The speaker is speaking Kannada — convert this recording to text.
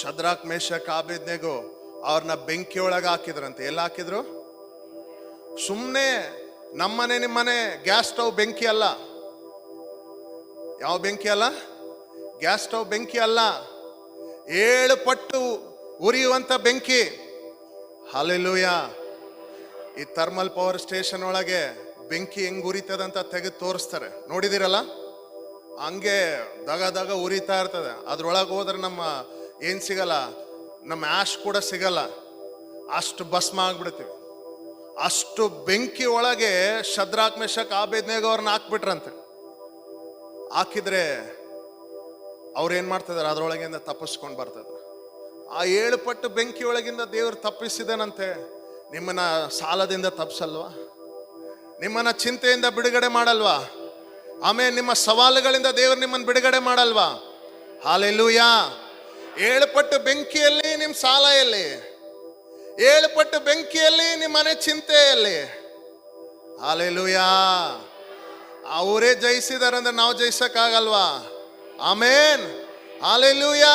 ಶದ್ರಾಕ್ ಮೇಷಕ್ ಆಬೇದ್ನೆಗೋ ಅವ್ರನ್ನ ಬೆಂಕಿ ಒಳಗೆ ಹಾಕಿದ್ರಂತೆ. ಎಲ್ಲ ಹಾಕಿದ್ರು? ಸುಮ್ಮನೆ ನಮ್ಮನೆ ನಿಮ್ಮನೆ ಗ್ಯಾಸ್ ಸ್ಟವ್ ಬೆಂಕಿ ಅಲ್ಲ. ಯಾವ ಬೆಂಕಿ ಅಲ್ಲ? ಗ್ಯಾಸ್ ಸ್ಟವ್ ಬೆಂಕಿ ಅಲ್ಲ, 7 ಪಟ್ಟು ಉರಿಯುವಂತ ಬೆಂಕಿ. ಹಲ್ಲೆಲೂಯಾ. ಈ ಥರ್ಮಲ್ ಪವರ್ ಸ್ಟೇಷನ್ ಒಳಗೆ ಬೆಂಕಿ ಹೆಂಗ್ ಉರಿತದಂತ ತೆಗೆದು ತೋರಿಸ್ತಾರೆ, ನೋಡಿದಿರಲ್ಲ? ಹಂಗೆ ದಗ ಉರಿತಾ ಇರ್ತದೆ. ಅದ್ರೊಳಗೆ ಹೋದ್ರೆ ನಮ್ಮ ಏನ್ ಸಿಗಲ್ಲ, ನಮ್ಮ ಆಶ್ ಕೂಡ ಸಿಗಲ್ಲ, ಅಷ್ಟು ಭಸ್ಮ ಆಗ್ಬಿಡ್ತೀವಿ. ಅಷ್ಟು ಬೆಂಕಿ ಒಳಗೆ ಶದ್ರಾಕ್ ಮೇಷಕ್ ಆಬೇದ್ನೆಗೋ ಅವ್ರನ್ನ ಹಾಕ್ಬಿಟ್ರಂತೆ. ಹಾಕಿದ್ರೆ ಅವ್ರೇನ್ ಮಾಡ್ತಿದಾರೆ, ಅದ್ರೊಳಗಿಂದ ತಪ್ಪಿಸ್ಕೊಂಡು ಬರ್ತದೆ. ಆ 7 ಪಟ್ಟು ಬೆಂಕಿ ಒಳಗಿಂದ ದೇವರು ತಪ್ಪಿಸಿದನಂತೆ. ನಿಮ್ಮನ್ನ ಸಾಲದಿಂದ ತಪ್ಪಿಸಲ್ವಾ? ನಿಮ್ಮನ್ನ ಚಿಂತೆಯಿಂದ ಬಿಡುಗಡೆ ಮಾಡಲ್ವಾ? ಆಮೇಲೆ ನಿಮ್ಮ ಸವಾಲುಗಳಿಂದ ದೇವರು ನಿಮ್ಮನ್ನು ಬಿಡುಗಡೆ ಮಾಡಲ್ವಾ? ಹಲ್ಲೆಲೂಯಾ. 7 ಪಟ್ಟು ಬೆಂಕಿಯಲ್ಲಿ ನಿಮ್ಮ ಸಾಲ ಎಲ್ಲಿ? 7 ಪಟ್ಟು ಬೆಂಕಿಯಲ್ಲಿ ನಿಮ್ಮ ಮನೆ ಚಿಂತೆಯಲ್ಲಿ. ಹಲ್ಲೆಲೂಯಾ. ಅವರೇ ಜಯಿಸಿದಾರಂದ್ರೆ ನಾವು ಜಯಿಸಕ್ಕಾಗಲ್ವಾ? ಆಮೇನ್. ಹಲ್ಲೆಲೂಯಾ.